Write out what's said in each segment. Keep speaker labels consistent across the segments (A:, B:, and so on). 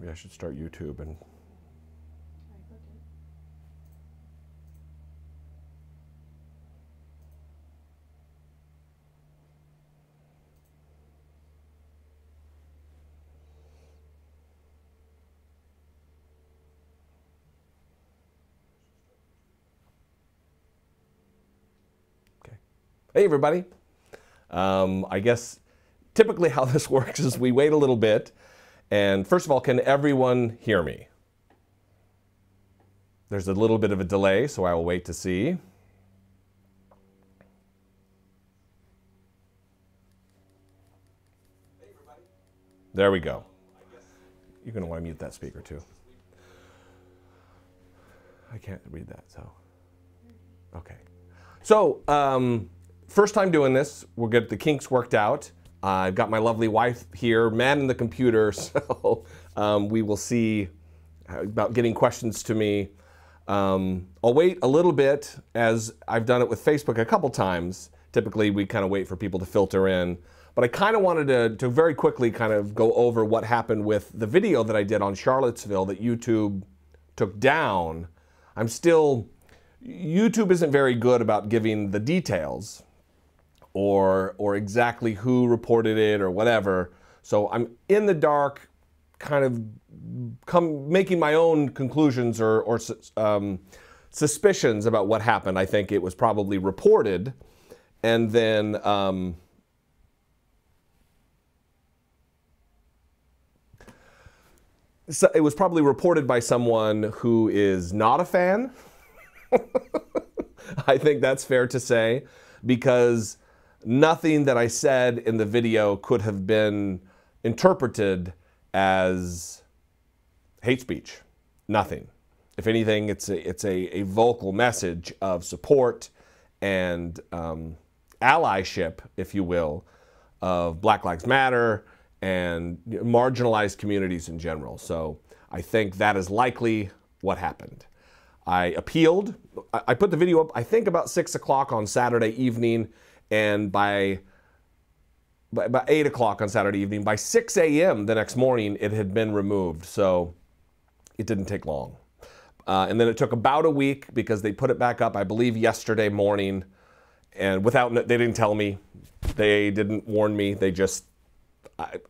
A: Maybe I should start YouTube and... Hey everybody. I guess typically how this works is we wait a little bit, and first of all, can everyone hear me? There's a little bit of a delay, so I will wait to see. There we go. You're going to want to mute that speaker too. I can't read that, so. Okay. So, first time doing this, we'll get the kinks worked out. I've got my lovely wife here, manning the computer, so we will see about getting questions to me. I'll wait a little bit, as I've done it with Facebook a couple times. Typically, we kind of wait for people to filter in. But I kind of wanted to very quickly kind of go over what happened with the video that I did on Charlottesville that YouTube took down. YouTube isn't very good about giving the details or exactly who reported it or whatever. So I'm in the dark, kind of making my own conclusions or suspicions about what happened. I think it was probably reported, and then so it was probably reported by someone who is not a fan. I think that's fair to say, because nothing that I said in the video could have been interpreted as hate speech. Nothing. If anything, it's a vocal message of support and allyship, if you will, of Black Lives Matter and marginalized communities in general. So I think that is likely what happened. I appealed. I put the video up, I think, about 6 o'clock on Saturday evening, and by 8 o'clock on Saturday evening, by 6 a.m. the next morning, it had been removed. So it didn't take long. And then it took about a week because they put it back up, I believe, yesterday morning. And they didn't tell me. They didn't warn me. They just,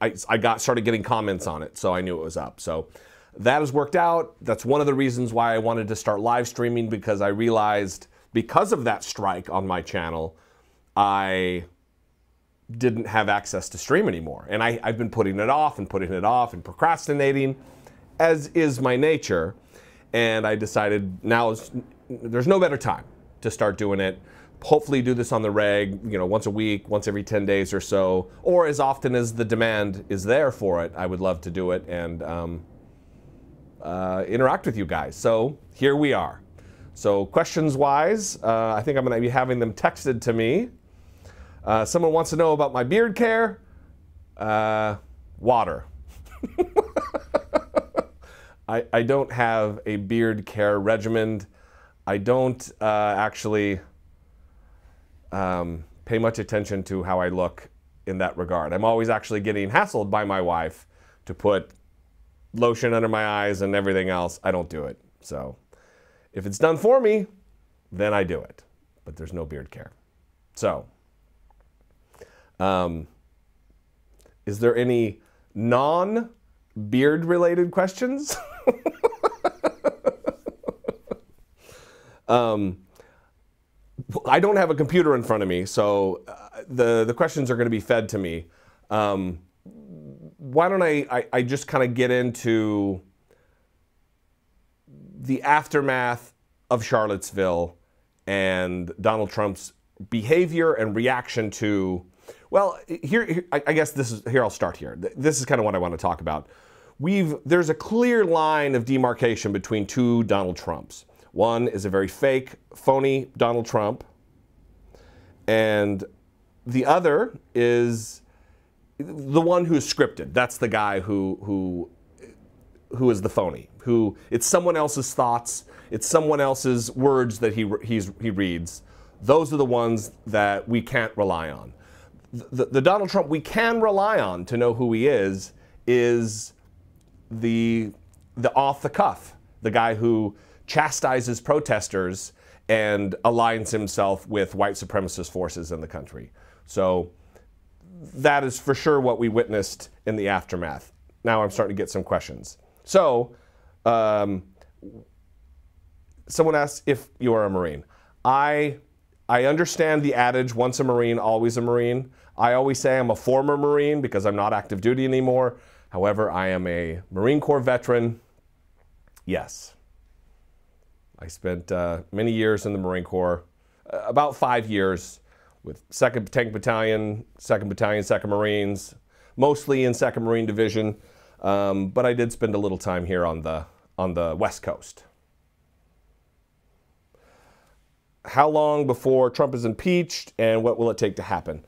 A: I started getting comments on it, so I knew it was up. So that has worked out. That's one of the reasons why I wanted to start live streaming, because I realized because of that strike on my channel, I didn't have access to stream anymore. And I've been putting it off and putting it off and procrastinating, as is my nature. And I decided there's no better time to start doing it. Hopefully do this on the reg, once a week, once every 10 days or so, or as often as the demand is there for it. I would love to do it and interact with you guys. So here we are. So questions-wise, I think I'm going to be having them texted to me. Someone wants to know about my beard care. Water. I don't have a beard care regimen. I don't actually pay much attention to how I look in that regard. I'm always actually getting hassled by my wife to put lotion under my eyes and everything else. I don't do it. So if it's done for me, then I do it. But there's no beard care. So is there any non-beard related questions? I don't have a computer in front of me, so the questions are going to be fed to me. Why don't I just kind of get into the aftermath of Charlottesville and Donald Trump's behavior and reaction to, well, I guess I'll start here. This is kind of what I want to talk about. There's a clear line of demarcation between two Donald Trumps. One is a very fake, phony Donald Trump, and the other is the one who's scripted. That's the guy who is the phony. It's someone else's thoughts, it's someone else's words that he reads. Those are the ones that we can't rely on. The Donald Trump we can rely on to know who he is the off the cuff, the guy who chastises protesters and aligns himself with white supremacist forces in the country. So that is for sure what we witnessed in the aftermath. Now I'm starting to get some questions. So someone asked if you are a Marine. I understand the adage, once a Marine, always a Marine. I always say I'm a former Marine because I'm not active duty anymore. However, I am a Marine Corps veteran. Yes. I spent many years in the Marine Corps, about 5 years with 2nd Tank Battalion, 2nd Battalion, 2nd Marines, mostly in 2nd Marine Division, but I did spend a little time here on the West Coast. How long before Trump is impeached, and what will it take to happen?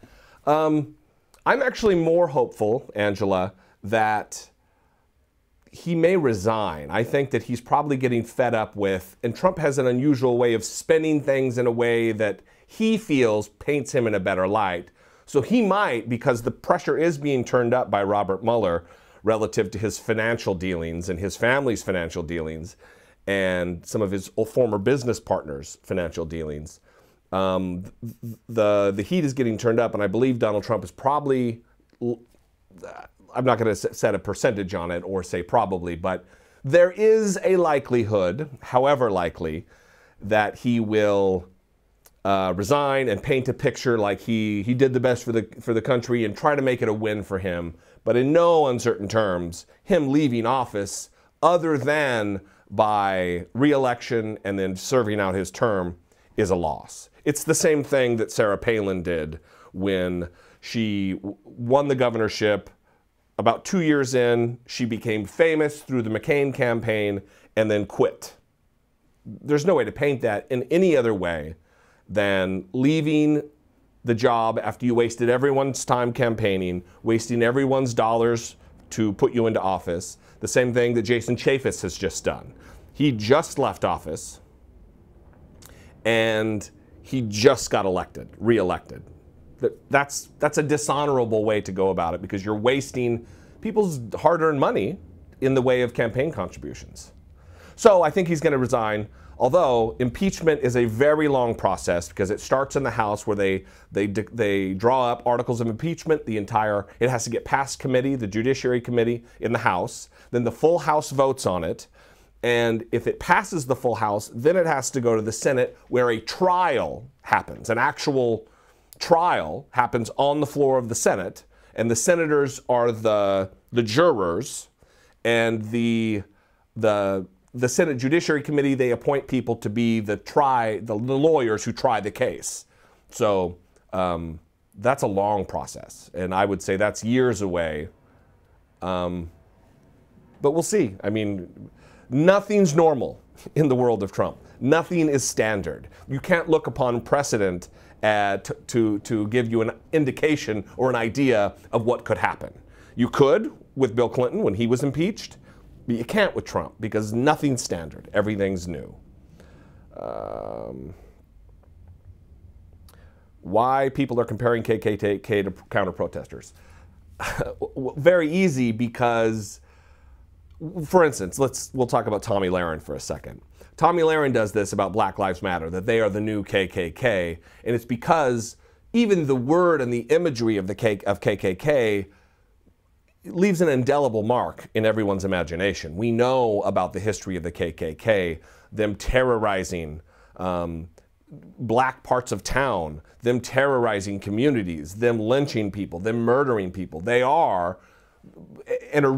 A: I'm actually more hopeful, Angela, that he may resign. I think that he's probably getting fed up with, and Trump has an unusual way of spinning things in a way that he feels paints him in a better light. So he might, because the pressure is being turned up by Robert Mueller relative to his financial dealings and his family's financial dealings and some of his former business partners' financial dealings. The heat is getting turned up, and I believe Donald Trump is probably, I'm not going to set a percentage on it or say probably, but there is a likelihood, however likely, that he will resign and paint a picture like he did the best for the country and try to make it a win for him, but in no uncertain terms, him leaving office other than by re-election and then serving out his term is a loss. It's the same thing that Sarah Palin did when she won the governorship. About 2 years in, she became famous through the McCain campaign and then quit. There's no way to paint that in any other way than leaving the job after you wasted everyone's time campaigning, wasting everyone's dollars to put you into office. The same thing that Jason Chaffetz has just done. He just left office and he just got elected, re-elected. That's a dishonorable way to go about it because you're wasting people's hard-earned money in the way of campaign contributions. So I think he's going to resign, although impeachment is a very long process because it starts in the House where they draw up articles of impeachment. It has to get past committee, the Judiciary Committee in the House. Then the full House votes on it. And if it passes the full House, then it has to go to the Senate where a trial happens. An actual trial happens on the floor of the Senate, and the senators are the jurors, and the Senate Judiciary Committee, they appoint people to be the lawyers who try the case. So that's a long process, and I would say that's years away. But we'll see. I mean, nothing's normal in the world of Trump. Nothing is standard. You can't look upon precedent to give you an indication or an idea of what could happen. You could with Bill Clinton when he was impeached, but you can't with Trump because nothing's standard. Everything's new. Why people are comparing KKK to counter-protesters? Very easy because, for instance, we'll talk about Tomi Lahren for a second. Tomi Lahren does this about Black Lives Matter, that they are the new KKK, and it's because even the word and the imagery of KKK leaves an indelible mark in everyone's imagination. We know about the history of the KKK, them terrorizing black parts of town, them terrorizing communities, them lynching people, them murdering people. They are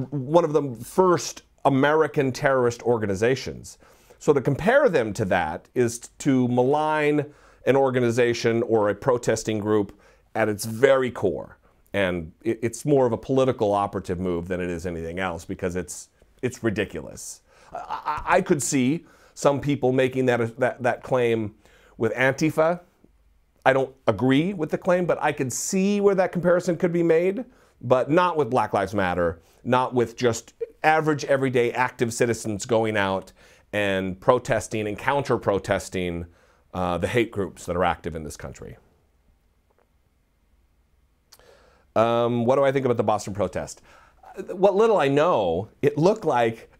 A: one of the first American terrorist organizations. So to compare them to that is to malign an organization or a protesting group at its very core. And it's more of a political operative move than it is anything else because it's ridiculous. I could see some people making that claim with Antifa. I don't agree with the claim, but I could see where that comparison could be made, but not with Black Lives Matter, not with just average, everyday, active citizens going out and protesting and counter-protesting the hate groups that are active in this country. What do I think about the Boston protest? what little I know, it looked like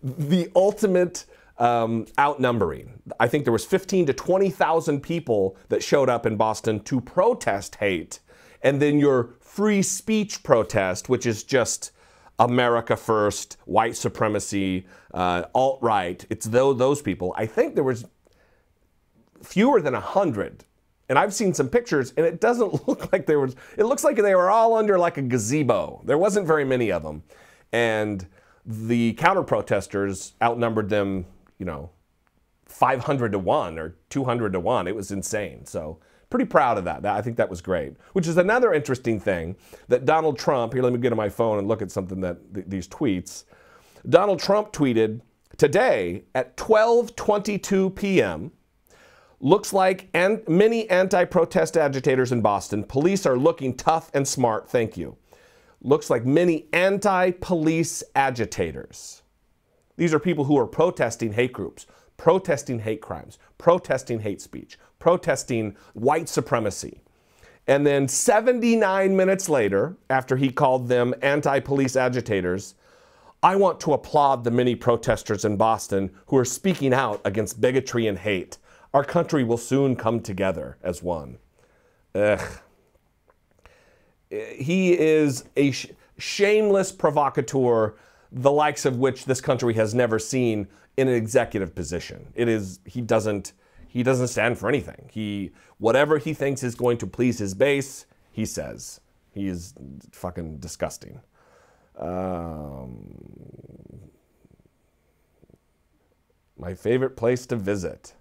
A: the ultimate outnumbering. I think there was 15 to 20,000 people that showed up in Boston to protest hate. And then your free speech protest, which is just America first, white supremacy, alt-right, it's those people. I think there was fewer than 100. And I've seen some pictures, and it doesn't look like there was, it looks like they were all under like a gazebo. There wasn't very many of them. And the counter-protesters outnumbered them, 500 to 1 or 200 to 1. It was insane. So pretty proud of that. I think that was great. Which is another interesting thing that Donald Trump, here let me get on my phone and look at something that these tweets. Donald Trump tweeted today at 12:22 p.m., looks like many anti-protest agitators in Boston. Police are looking tough and smart, thank you. Looks like many anti-police agitators. These are people who are protesting hate groups, protesting hate crimes, protesting hate speech, protesting white supremacy. And then 79 minutes later, after he called them anti-police agitators, I want to applaud the many protesters in Boston who are speaking out against bigotry and hate. Our country will soon come together as one. Ugh. He is a shameless provocateur, the likes of which this country has never seen in an executive position. He doesn't stand for anything. Whatever he thinks is going to please his base, he says. He is fucking disgusting. My favorite place to visit.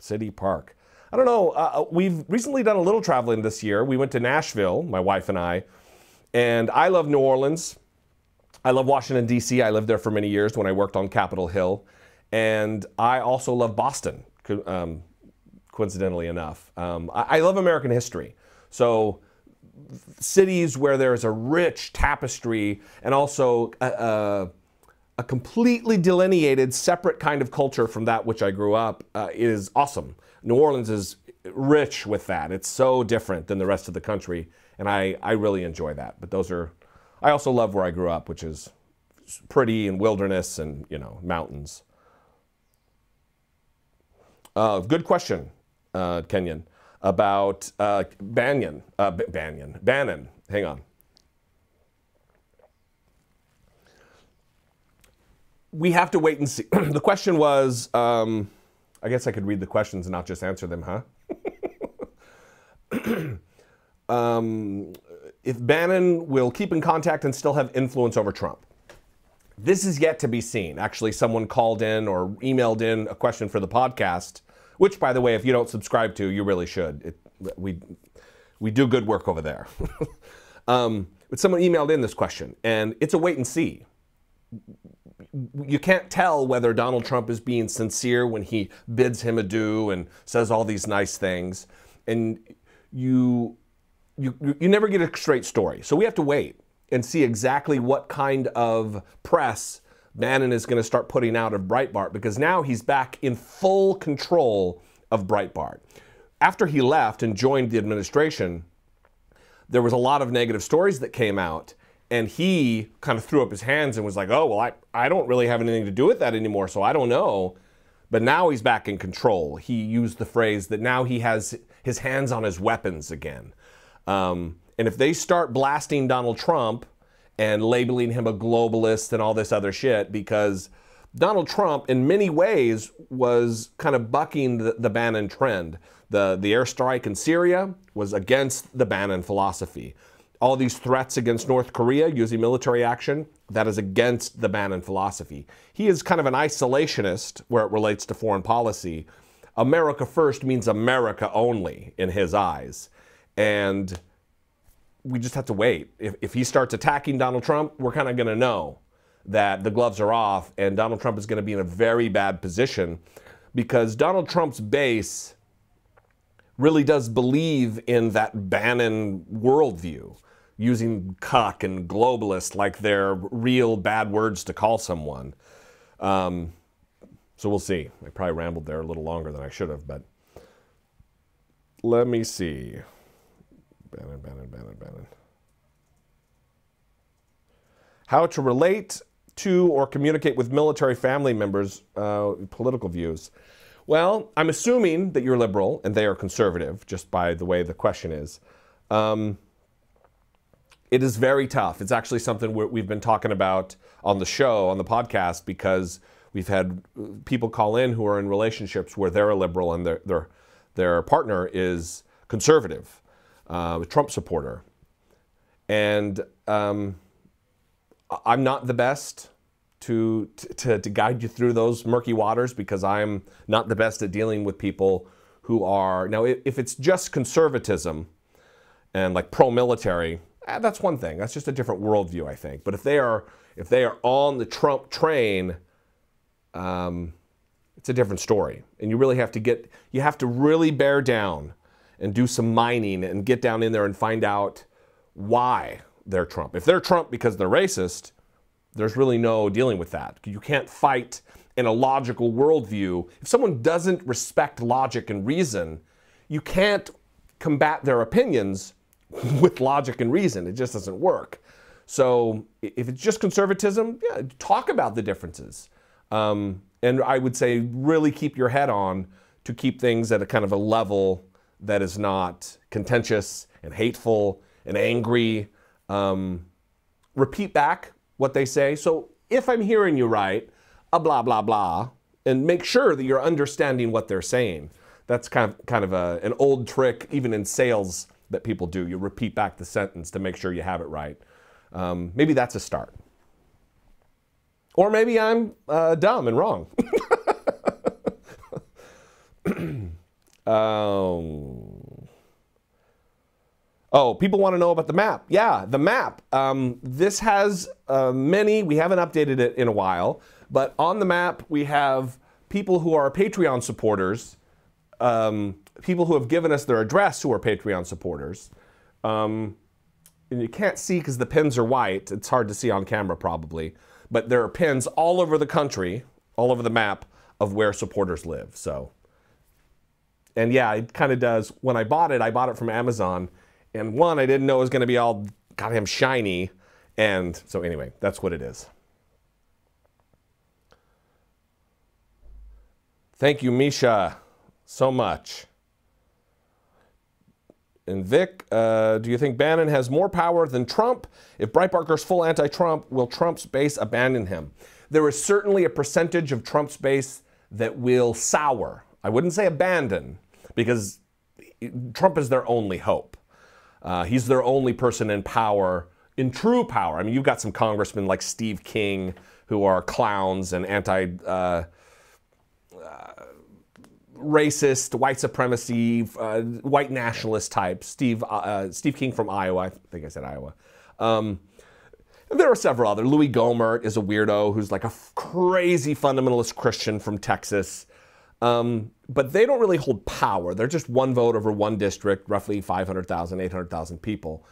A: City Park. I don't know. We've recently done a little traveling this year. We went to Nashville, my wife and I love New Orleans. I love Washington, D.C. I lived there for many years when I worked on Capitol Hill. And I also love Boston, coincidentally enough. I love American history. So cities where there is a rich tapestry and also a completely delineated, separate kind of culture from that which I grew up is awesome. New Orleans is rich with that. It's so different than the rest of the country, and I really enjoy that. But I also love where I grew up, which is pretty and wilderness and, mountains. Good question, Kenyon, about Bannon. Hang on. We have to wait and see. The question was, I guess I could read the questions and not just answer them, huh? If Bannon will keep in contact and still have influence over Trump. This is yet to be seen. Actually, someone called in or emailed in a question for the podcast, which, by the way, if you don't subscribe to, you really should. We do good work over there. But someone emailed in this question, and it's a wait and see. You can't tell whether Donald Trump is being sincere when he bids him adieu and says all these nice things. And you never get a straight story. So we have to wait and see exactly what kind of press Bannon is going to start putting out of Breitbart, because now he's back in full control of Breitbart. After he left and joined the administration, there was a lot of negative stories that came out. And he kind of threw up his hands and was like, oh, well, I don't really have anything to do with that anymore, so I don't know. But now he's back in control. He used the phrase that now he has his hands on his weapons again. And if they start blasting Donald Trump and labeling him a globalist and all this other shit, because Donald Trump, in many ways, was kind of bucking the Bannon trend. The airstrike in Syria was against the Bannon philosophy. All these threats against North Korea using military action, that is against the Bannon philosophy. He is kind of an isolationist where it relates to foreign policy. America first means America only in his eyes. And we just have to wait. If he starts attacking Donald Trump, we're kind of going to know that the gloves are off and Donald Trump is going to be in a very bad position, because Donald Trump's base really does believe in that Bannon worldview, using cuck and globalist like they're real bad words to call someone. So we'll see. I probably rambled there a little longer than I should have, but let me see. Bannon. How to relate to or communicate with military family members, political views. Well, I'm assuming that you're liberal and they are conservative, just by the way the question is. It is very tough. It's actually something we've been talking about on the show, on the podcast, because we've had people call in who are in relationships where they're a liberal and their partner is conservative, a Trump supporter. And I'm not the best to guide you through those murky waters, because I'm not the best at dealing with people who are, now if it's just conservatism and like pro-military, that's one thing. That's just a different worldview, I think. But if they are on the Trump train, it's a different story. And you really have to really bear down and do some mining and get down in there and find out why they're Trump. If they're Trump because they're racist, there's really no dealing with that. You can't fight in a logical worldview. If someone doesn't respect logic and reason, you can't combat their opinions with logic and reason. It just doesn't work. So if it's just conservatism, yeah, talk about the differences. And I would say really keep your head on to keep things at a kind of a level that is not contentious and hateful and angry. Repeat back what they say. So if I'm hearing you right, a blah, blah, blah, and make sure that you're understanding what they're saying. That's kind of an old trick, even in sales, that people do. You repeat back the sentence to make sure you have it right. Maybe that's a start. Or maybe I'm dumb and wrong. Oh, people want to know about the map. Yeah, the map. This has we haven't updated it in a while, but on the map we have people who are Patreon supporters, people who have given us their address who are Patreon supporters. And you can't see because the pins are white. It's hard to see on camera probably. But there are pins all over the country, all over the map of where supporters live. So, and yeah, it kind of does. When I bought it from Amazon. And one, I didn't know it was going to be all goddamn shiny. And so anyway, that's what it is. Thank you, Misha, so much. And Vic, do you think Bannon has more power than Trump? If Breitbart goes full anti-Trump, will Trump's base abandon him? There is certainly a percentage of Trump's base that will sour. I wouldn't say abandon, because Trump is their only hope. He's their only person in power, in true power. I mean, you've got some congressmen like Steve King who are clowns and racist, white supremacy, white nationalist types. Steve King from Iowa. I think I said Iowa. There are several other. Louis Gohmert is a weirdo who's like a crazy fundamentalist Christian from Texas. But they don't really hold power. They're just one vote over one district, roughly 500,000, 800,000 people.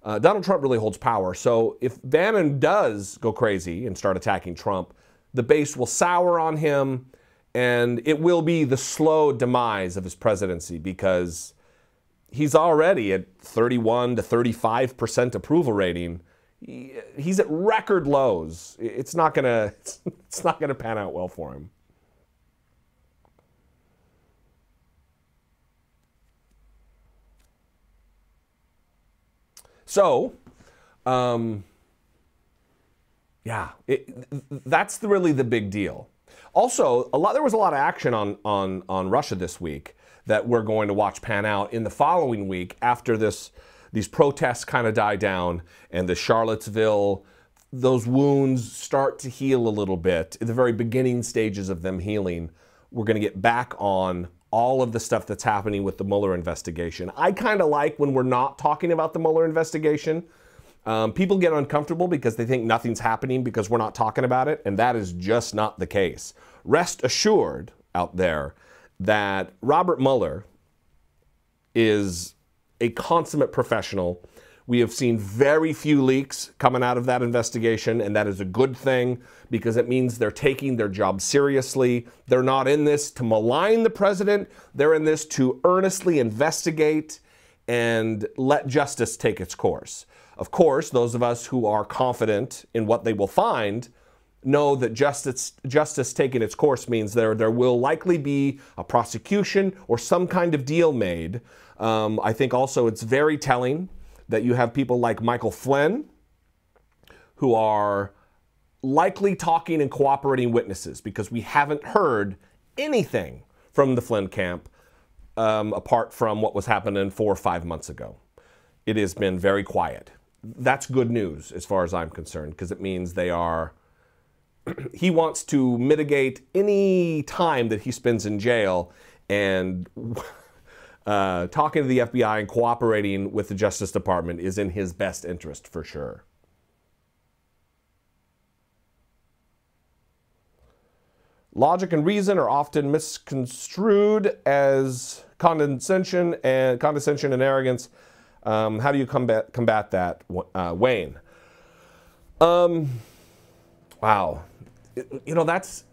A: Donald Trump really holds power. So if Bannon does go crazy and start attacking Trump, the base will sour on him, and it will be the slow demise of his presidency, because he's already at 31 to 35% approval rating. He's at record lows. It's not gonna pan out well for him. So, yeah, that's really the big deal. Also, there was a lot of action on Russia this week that we're going to watch pan out in the following week after these protests kind of die down and the Charlottesville, those wounds start to heal a little bit. In the very beginning stages of them healing, we're going to get back on all of the stuff that's happening with the Mueller investigation. I kind of like when we're not talking about the Mueller investigation. People get uncomfortable because they think nothing's happening because we're not talking about it, and that is just not the case. Rest assured out there that Robert Mueller is a consummate professional. We have seen very few leaks coming out of that investigation, and that is a good thing because it means they're taking their job seriously. They're not in this to malign the president. They're in this to earnestly investigate and let justice take its course. Of course, those of us who are confident in what they will find know that justice taking its course means there will likely be a prosecution or some kind of deal made. I think also it's very telling that you have people like Michael Flynn who are likely talking and cooperating witnesses, because we haven't heard anything from the Flynn camp apart from what was happening 4 or 5 months ago. It has been very quiet. That's good news as far as I'm concerned, because it means they are... he wants to mitigate any time that he spends in jail, and talking to the FBI and cooperating with the Justice Department is in his best interest for sure. Logic and reason are often misconstrued as condescension and arrogance. How do you combat that, Wayne? Wow. You know, that's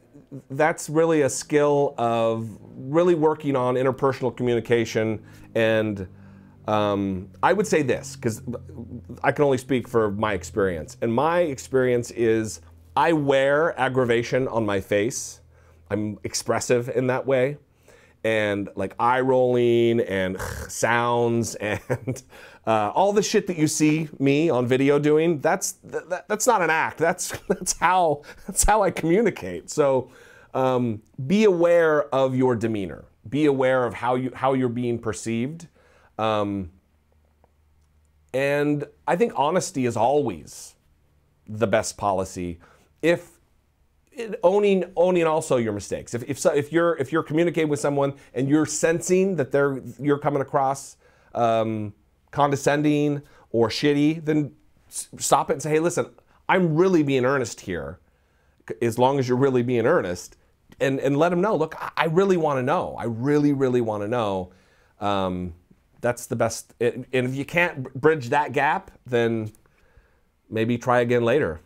A: really a skill of really working on interpersonal communication. And I would say this, because I can only speak for my experience. And my experience is I wear aggravation on my face. I'm expressive in that way. And like eye rolling and sounds and all the shit that you see me on video doing, that's not an act. That's how I communicate. So be aware of your demeanor. Be aware of how you're being perceived. And I think honesty is always the best policy. Owning also your mistakes. If you're communicating with someone and you're sensing that you're coming across condescending or shitty, then stop it and say, hey, listen, I'm really being earnest here. As long as you're really being earnest, and let them know. Look, I really want to know. I really, really want to know. That's the best. And if you can't bridge that gap, then maybe try again later.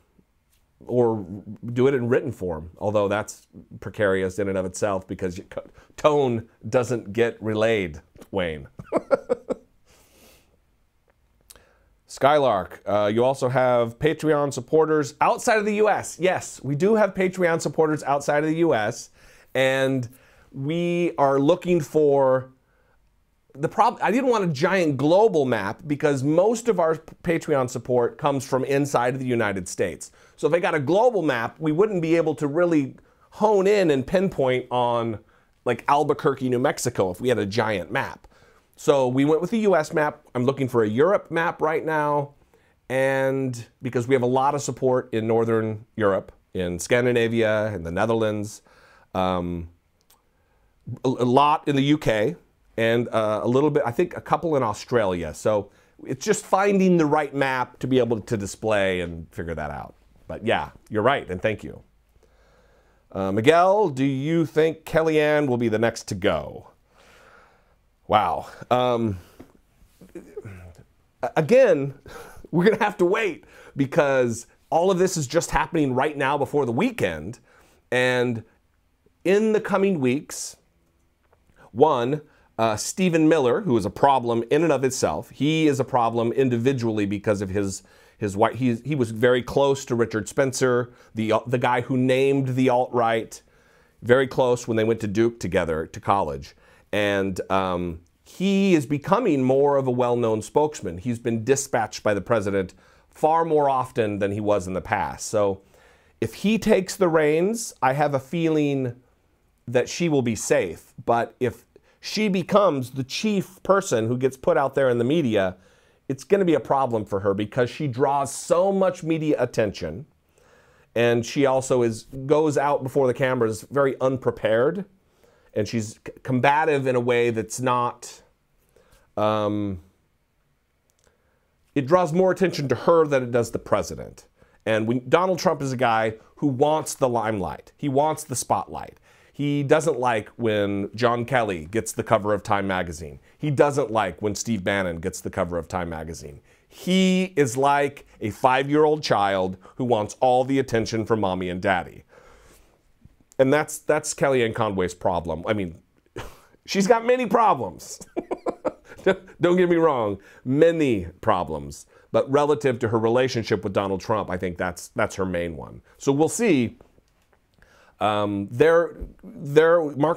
A: Or do it in written form, although that's precarious in and of itself because tone doesn't get relayed, Wayne. Skylark, you also have Patreon supporters outside of the U.S. Yes, we do have Patreon supporters outside of the U.S., and we are looking for... I didn't want a giant global map because most of our Patreon support comes from inside of the United States. So if I got a global map, we wouldn't be able to really hone in and pinpoint on like Albuquerque, New Mexico if we had a giant map. So we went with the US map. I'm looking for a Europe map right now. And because we have a lot of support in Northern Europe, in Scandinavia, in the Netherlands, a lot in the UK, and a little bit, I think a couple in Australia. So it's just finding the right map to be able to display and figure that out. But yeah, you're right, and thank you. Miguel, do you think Kellyanne will be the next to go? Wow. Again, we're going to have to wait because all of this is just happening right now before the weekend. And in the coming weeks, Stephen Miller, who is a problem in and of itself, he is a problem individually because of his white. He was very close to Richard Spencer, the guy who named the alt-right, very close when they went to Duke together to college. And he is becoming more of a well-known spokesman. He's been dispatched by the president far more often than he was in the past. So if he takes the reins, I have a feeling that she will be safe. But if she becomes the chief person who gets put out there in the media, it's going to be a problem for her because she draws so much media attention. And she also goes out before the cameras very unprepared. And she's combative in a way that's not... it draws more attention to her than it does the president. And Donald Trump is a guy who wants the limelight. He wants the spotlight. He doesn't like when John Kelly gets the cover of Time magazine. He doesn't like when Steve Bannon gets the cover of Time magazine. He is like a 5-year-old child who wants all the attention from mommy and daddy. And that's Kellyanne Conway's problem. I mean, she's got many problems. Don't get me wrong, many problems. But relative to her relationship with Donald Trump, I think that's her main one. So we'll see. Mark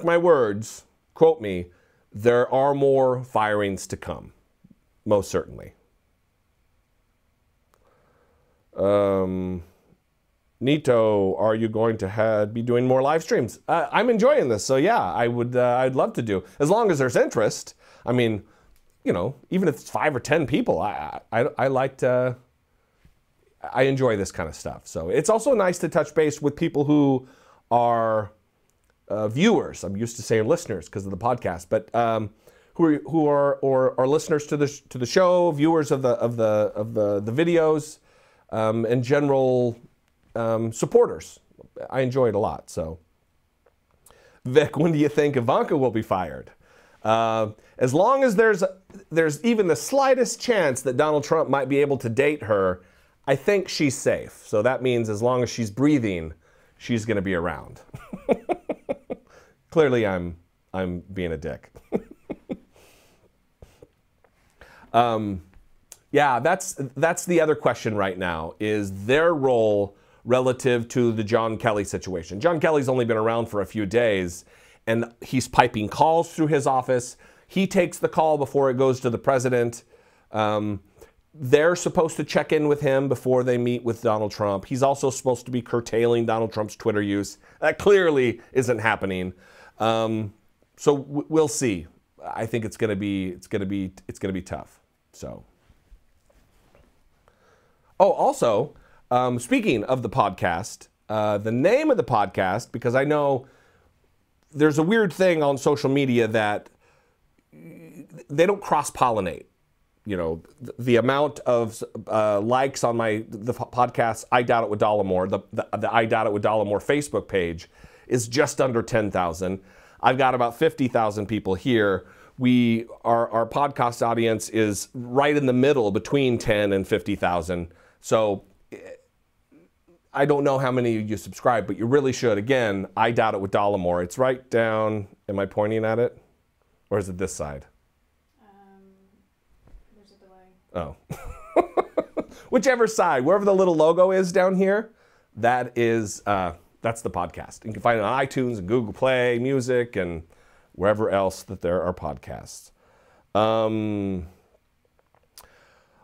A: my words, quote me, there are more firings to come, most certainly. Nito, are you going to be doing more live streams? I'm enjoying this, so yeah, I'd love to do, as long as there's interest. I mean, you know, even if it's 5 or 10 people, I enjoy this kind of stuff. So it's also nice to touch base with people who are viewers. I'm used to saying listeners because of the podcast, but who are listeners to the show, viewers of the videos, and general supporters. I enjoy it a lot. So, Vic, when do you think Ivanka will be fired? As long as there's even the slightest chance that Donald Trump might be able to date her, I think she's safe. So that means as long as she's breathing, she's going to be around. Clearly, I'm being a dick. Yeah, that's the other question right now, is their role relative to the John Kelly situation. John Kelly's only been around for a few days, and he's piping calls through his office. He takes the call before it goes to the president. They're supposed to check in with him before they meet with Donald Trump. He's also supposed to be curtailing Donald Trump's Twitter use. That clearly isn't happening. So we'll see. I think it's gonna be tough. So. Oh, also, speaking of the podcast, the name of the podcast, because I know there's a weird thing on social media that they don't cross-pollinate. You know, the amount of likes on the podcast, I Doubt It with Dollemore, the I Doubt It with Dollemore Facebook page is just under 10,000. I've got about 50,000 people here. Our podcast audience is right in the middle between 10 and 50,000. So I don't know how many of you subscribe, but you really should. Again, I Doubt It with Dollemore. It's right down. Am I pointing at it? Or is it this side?
B: There's a delay.
A: Oh. Whichever side, wherever the little logo is down here, that's the podcast. You can find it on iTunes and Google Play Music and wherever else that there are podcasts.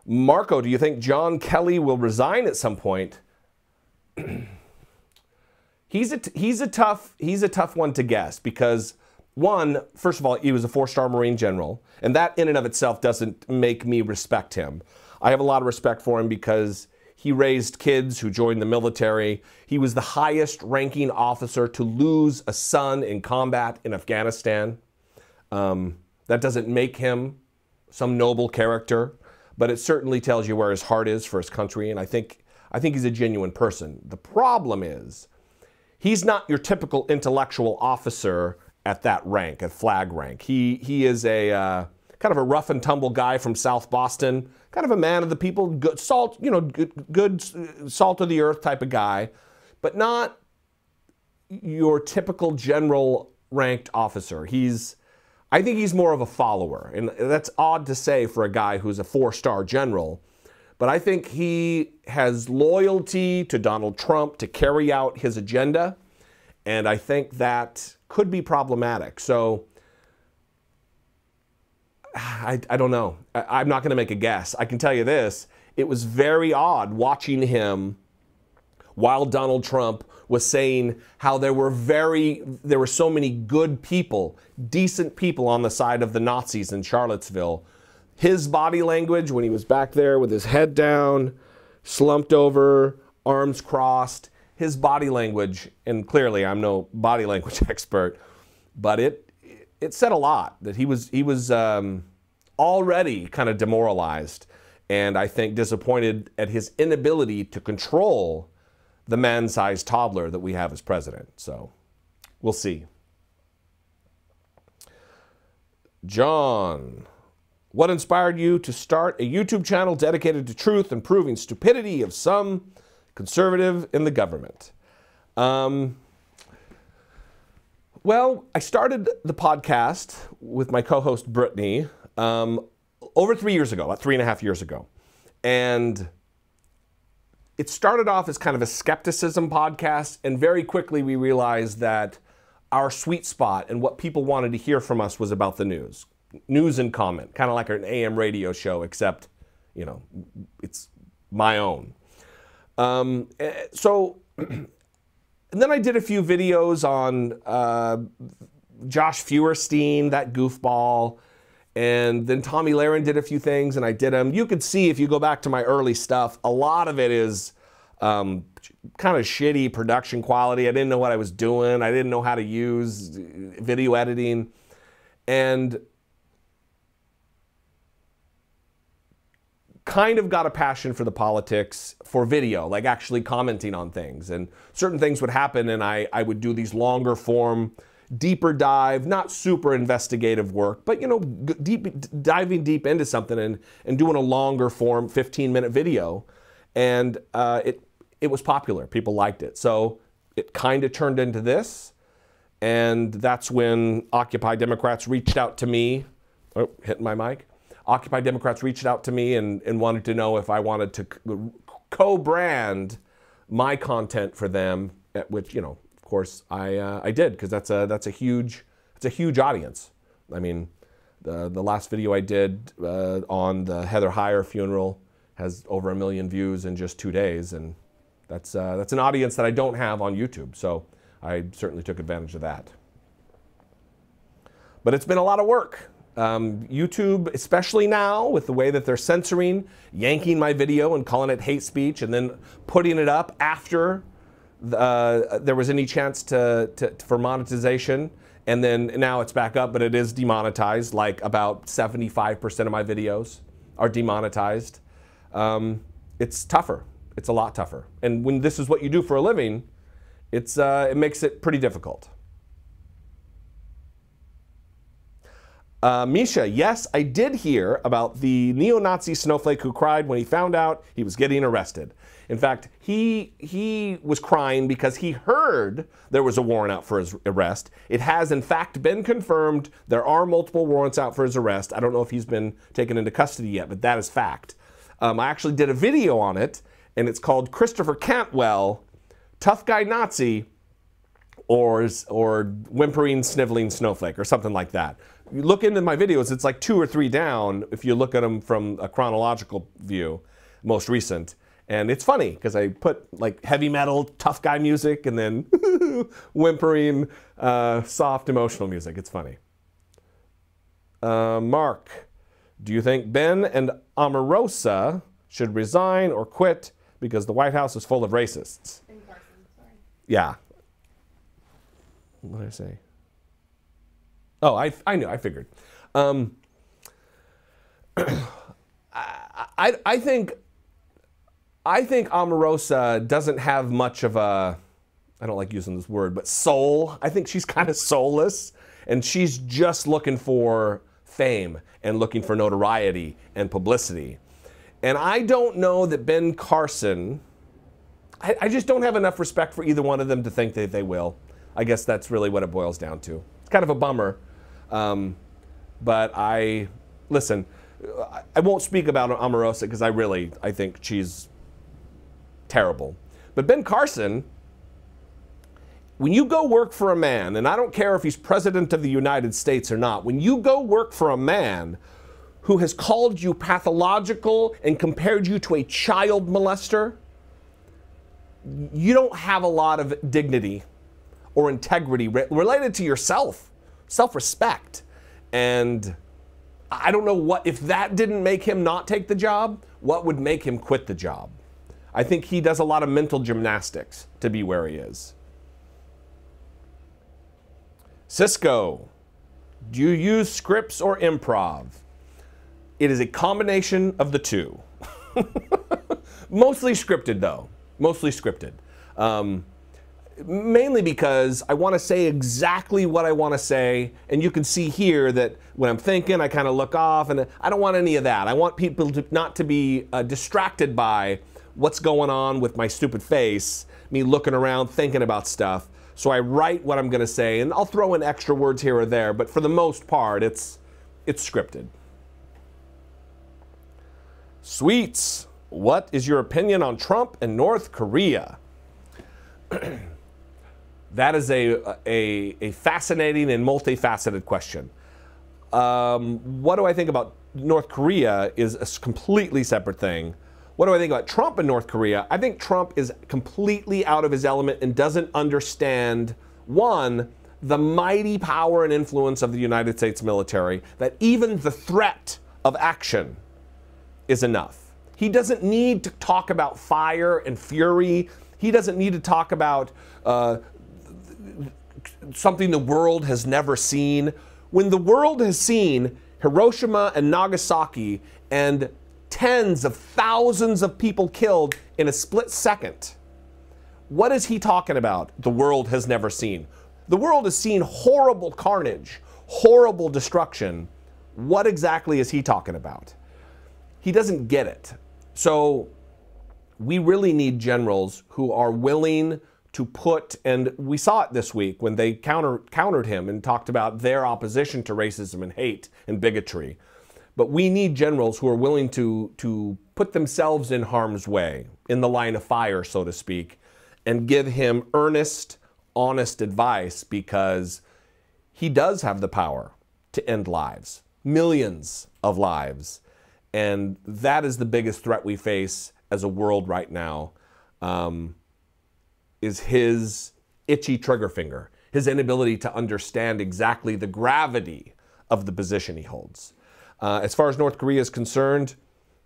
A: Marco, do you think John Kelly will resign at some point? He's a tough one to guess because, one, first of all, he was a 4-star Marine general, and that in and of itself doesn't make me respect him. I have a lot of respect for him because he raised kids who joined the military. He was the highest ranking officer to lose a son in combat in Afghanistan. That doesn't make him some noble character, but it certainly tells you where his heart is for his country, and I think he's a genuine person. The problem is, he's not your typical intellectual officer at that rank, at flag rank. He is a kind of a rough and tumble guy from South Boston, kind of a man of the people, good salt, good salt of the earth type of guy, but not your typical general ranked officer. I think he's more of a follower, and that's odd to say for a guy who's a 4-star general, but I think he has loyalty to Donald Trump to carry out his agenda, and I think that could be problematic. So I don't know. I'm not going to make a guess. I can tell you this. It was very odd watching him while Donald Trump was saying how there were so many good people, decent people on the side of the Nazis in Charlottesville. His body language when he was back there with his head down, slumped over, arms crossed, his body language, and clearly I'm no body language expert, but it said a lot that he was already kind of demoralized, and I think disappointed at his inability to control the man-sized toddler that we have as president. So we'll see. John, what inspired you to start a YouTube channel dedicated to truth and proving stupidity of some conservative in the government? Well, I started the podcast with my co-host Brittany over 3 years ago, about 3.5 years ago. And it started off as kind of a skepticism podcast, and very quickly we realized that our sweet spot and what people wanted to hear from us was about the news. News and comment, kind of like an AM radio show, except, you know, it's my own. And then I did a few videos on Josh Feuerstein, that goofball, and then Tommy Lahren did a few things, and I did them. You could see if you go back to my early stuff, a lot of it is kind of shitty production quality. I didn't know what I was doing. I didn't know how to use video editing. And kind of got a passion for the politics for video, like actually commenting on things. And certain things would happen, and I would do these longer form, deeper dive, not super investigative work, but, you know, diving deep into something and doing a longer form 15-minute video. And it was popular. People liked it. So it kind of turned into this. And that's when Occupy Democrats reached out to me. Oh, hitting my mic. Occupy Democrats reached out to me and wanted to know if I wanted to co-brand my content for them, which, you know, of course I did, because that's a huge audience. I mean, the last video I did on the Heather Heyer funeral has over 1 million views in just 2 days, and that's an audience that I don't have on YouTube, so I certainly took advantage of that. But it's been a lot of work. YouTube, especially now with the way that they're censoring, yanking my video and calling it hate speech, and then putting it up after there was any chance for monetization, and then now it's back up, but it is demonetized. Like about 75% of my videos are demonetized. It's tougher. It's a lot tougher. And when this is what you do for a living, it makes it pretty difficult. Misha, yes, I did hear about the neo-Nazi snowflake who cried when he found out he was getting arrested. In fact, he was crying because he heard there was a warrant out for his arrest. It has, in fact, been confirmed. There are multiple warrants out for his arrest. I don't know if he's been taken into custody yet, but that is fact. I actually did a video on it, and it's called Christopher Cantwell, Tough Guy Nazi, or Whimpering Sniveling Snowflake, or something like that. You look into my videos, it's like 2 or 3 down if you look at them from a chronological view, most recent. And it's funny because I put like heavy metal, tough guy music, and then whimpering, soft, emotional music. It's funny. Mark, do you think Ben and Omarosa should resign or quit because the White House is full of racists? Ben Carson, sorry. Yeah. What did I say? Oh, I knew. I figured. I think Omarosa doesn't have much of a, I don't like using this word, but soul. I think she's kind of soulless, and she's just looking for fame and looking for notoriety and publicity. And I don't know that Ben Carson, I just don't have enough respect for either one of them to think that they will. I guess that's really what it boils down to. It's kind of a bummer. But listen, I won't speak about Omarosa because I think she's terrible. But Ben Carson, when you go work for a man, and I don't care if he's president of the United States or not, when you go work for a man who has called you pathological and compared you to a child molester, you don't have a lot of dignity or integrity related to yourself, self-respect. And I don't know what, if that didn't make him not take the job, what would make him quit the job? I think he does a lot of mental gymnastics to be where he is. Cisco, do you use scripts or improv? It is a combination of the two. Mostly scripted though, mostly scripted. Mainly because I want to say exactly what I want to say, and you can see here that when I'm thinking, I kind of look off, and I don't want any of that. I want people not to be distracted by what's going on with my stupid face, me looking around, thinking about stuff. So I write what I'm going to say, and I'll throw in extra words here or there, but for the most part, it's scripted. Sweets, what is your opinion on Trump and North Korea? That is a fascinating and multifaceted question. What do I think about North Korea is a completely separate thing. What do I think about Trump and North Korea? I think Trump is completely out of his element and doesn't understand, one, the mighty power and influence of the United States military, that even the threat of action is enough. He doesn't need to talk about fire and fury. He doesn't need to talk about something the world has never seen. When the world has seen Hiroshima and Nagasaki and tens of thousands of people killed in a split second, what is he talking about? The world has never seen. The world has seen horrible carnage, horrible destruction. What exactly is he talking about? He doesn't get it. So we really need generals who are willing to put, and we saw it this week when they countered him and talked about their opposition to racism and hate and bigotry. But we need generals who are willing to put themselves in harm's way, in the line of fire, so to speak, and give him earnest, honest advice, because he does have the power to end lives, millions of lives. And that is the biggest threat we face as a world right now, is his itchy trigger finger, his inability to understand exactly the gravity of the position he holds. As far as North Korea is concerned,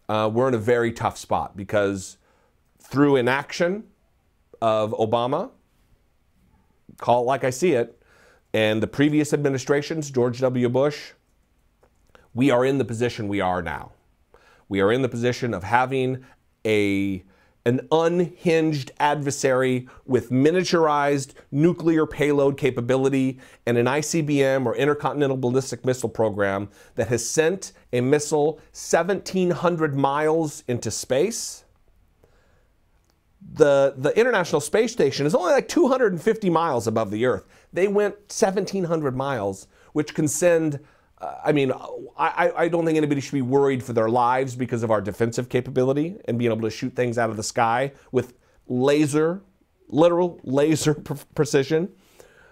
A: we're in a very tough spot because through inaction of Obama, call it like I see it, and the previous administrations, George W. Bush, we are in the position we are now. We are in the position of having an unhinged adversary with miniaturized nuclear payload capability and an ICBM, or Intercontinental Ballistic Missile program, that has sent a missile 1,700 miles into space. The International Space Station is only like 250 miles above the Earth. They went 1,700 miles, which can send... I don't think anybody should be worried for their lives because of our defensive capability and being able to shoot things out of the sky with literal laser precision.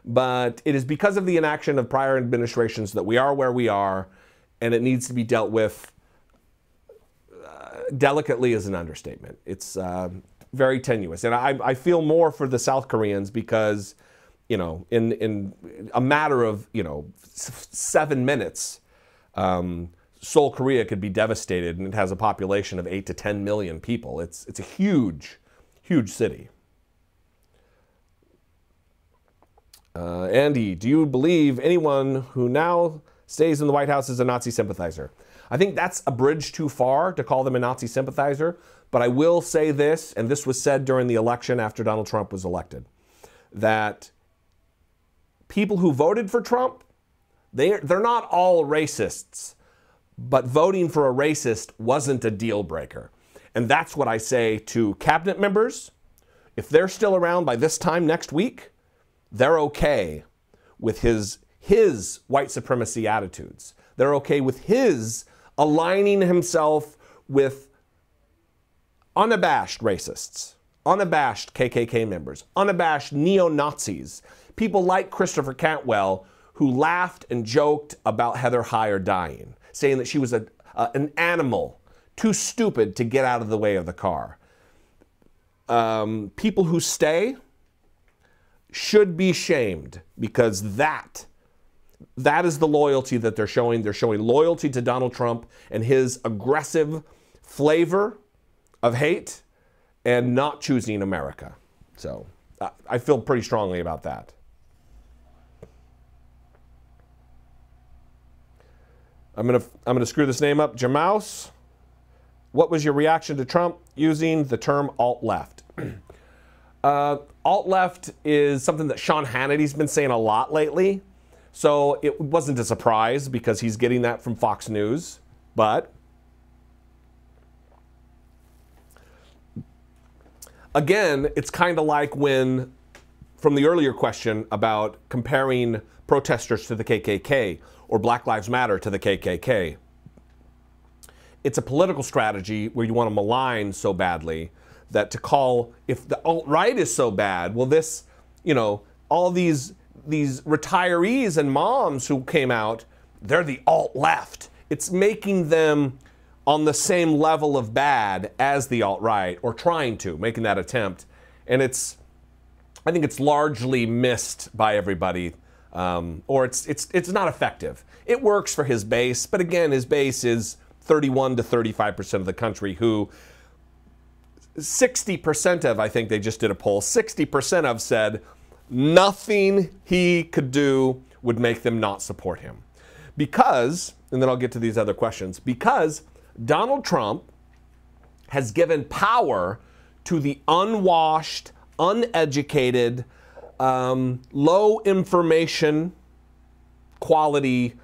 A: But it is because of the inaction of prior administrations that we are where we are, and it needs to be dealt with delicately is an understatement. It's very tenuous. And I feel more for the South Koreans because, you know, in a matter of, 7 minutes, Seoul, Korea could be devastated, and it has a population of 8 to 10 million people. It's a huge, huge city. Andy, do you believe anyone who now stays in the White House is a Nazi sympathizer? I think that's a bridge too far to call them a Nazi sympathizer, but I will say this, and this was said during the election after Donald Trump was elected, that people who voted for Trump, they're not all racists, but voting for a racist wasn't a deal breaker. And that's what I say to cabinet members. If they're still around by this time next week, they're okay with his white supremacy attitudes. They're okay with his aligning himself with unabashed racists, unabashed KKK members, unabashed neo-Nazis, people like Christopher Cantwell, who laughed and joked about Heather Heyer dying, saying that she was an animal, too stupid to get out of the way of the car. People who stay should be shamed, because that is the loyalty that they're showing. They're showing loyalty to Donald Trump and his aggressive flavor of hate and not choosing America. So I feel pretty strongly about that. I'm gonna screw this name up. Jamaus, what was your reaction to Trump using the term alt-left? Alt-left is something that Sean Hannity's been saying a lot lately. So it wasn't a surprise because he's getting that from Fox News. But again, it's kind of like when, from the earlier question about comparing protesters to the KKK or Black Lives Matter to the KKK. it's a political strategy where you want to malign so badly that to call, if the alt-right is so bad, well, this, you know, all these retirees and moms who came out, they're the alt-left. It's making them on the same level of bad as the alt-right, or trying to, making that attempt. And I think it's largely missed by everybody, or it's not effective. It works for his base, but again, his base is 31 to 35% of the country, who 60% of, I think they just did a poll, 60% of said nothing he could do would make them not support him. Because, and then I'll get to these other questions, because Donald Trump has given power to the unwashed, uneducated, low information quality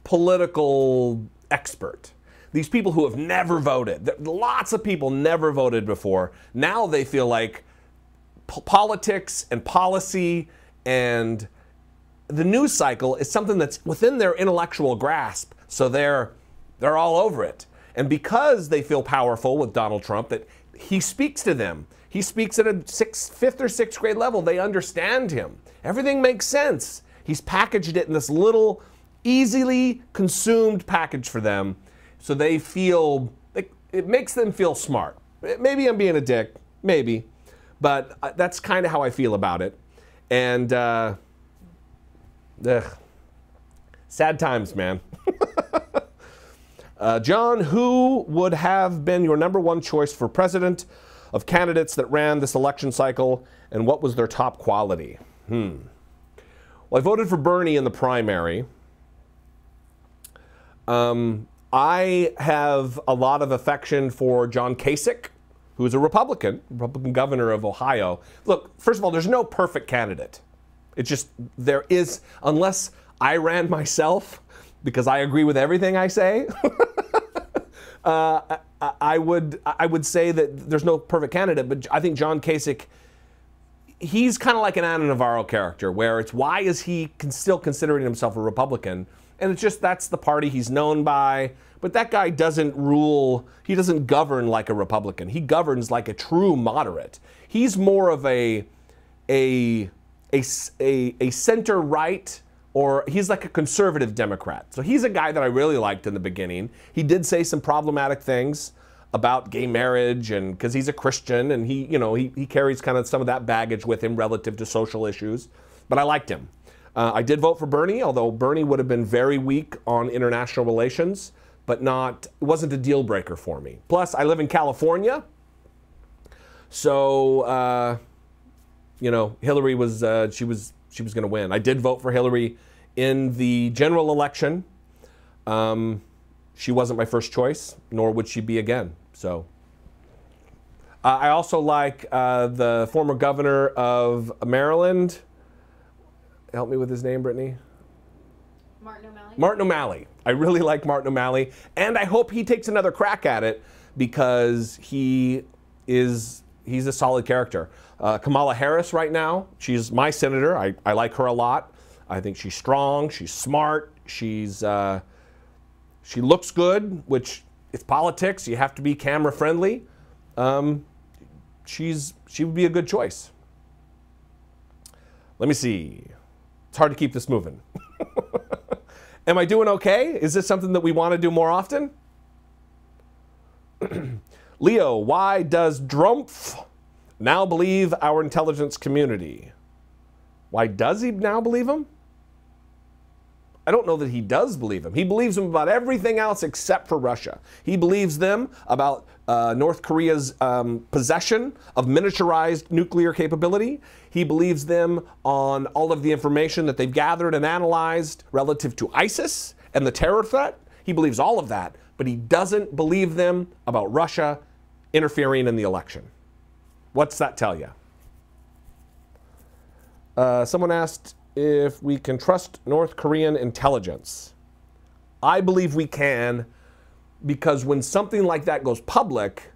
A: political expert. These people who have never voted. Lots of people never voted before. Now they feel like politics and policy and the news cycle is something that's within their intellectual grasp. So they're all over it. And because they feel powerful with Donald Trump, that he speaks to them. He speaks at a fifth or sixth grade level. They understand him. Everything makes sense. He's packaged it in this little, easily consumed package for them. So they feel, it makes them feel smart. Maybe I'm being a dick, maybe. But that's kind of how I feel about it. And, sad times, man. John, who would have been your #1 choice for president of candidates that ran this election cycle, and what was their top quality? Well, I voted for Bernie in the primary. I have a lot of affection for John Kasich, who is a Republican governor of Ohio. Look, first of all, there's no perfect candidate. It's just, there is, unless I ran myself, because I agree with everything I say, I would say that there's no perfect candidate, but I think John Kasich, he's kind of like an Ana Navarro character, where it's why is he still considering himself a Republican? And it's just that's the party he's known by. But that guy doesn't rule, he doesn't govern like a Republican. He governs like a true moderate. He's more of a center-right, or he's like a conservative Democrat. So he's a guy that I really liked in the beginning. He did say some problematic things about gay marriage, and because he's a Christian, and he carries kind of some of that baggage with him relative to social issues. But I liked him. I did vote for Bernie, although Bernie would have been very weak on international relations, but it wasn't a deal breaker for me. Plus, I live in California, so Hillary was she was going to win. I did vote for Hillary in the general election. She wasn't my first choice, nor would she be again. So I also like the former governor of Maryland. Help me with his name, Brittany.
B: Martin O'Malley.
A: Martin O'Malley. I really like Martin O'Malley, and I hope he takes another crack at it, because he's a solid character. Kamala Harris right now, she's my senator. I like her a lot. I think she's strong, she's smart, she looks good, which it's politics, you have to be camera friendly. She would be a good choice. Let me see. It's hard to keep this moving. Am I doing okay? Is this something that we want to do more often? Leo, why does Drumpf now believe our intelligence community? Why does he now believe him? I don't know that he does believe him. He believes him about everything else except for Russia. He believes them about North Korea's possession of miniaturized nuclear capability. He believes them on all of the information that they've gathered and analyzed relative to ISIS and the terror threat. He believes all of that, but he doesn't believe them about Russia interfering in the election. What's that tell you? Someone asked if we can trust North Korean intelligence. I believe we can, because when something like that goes public,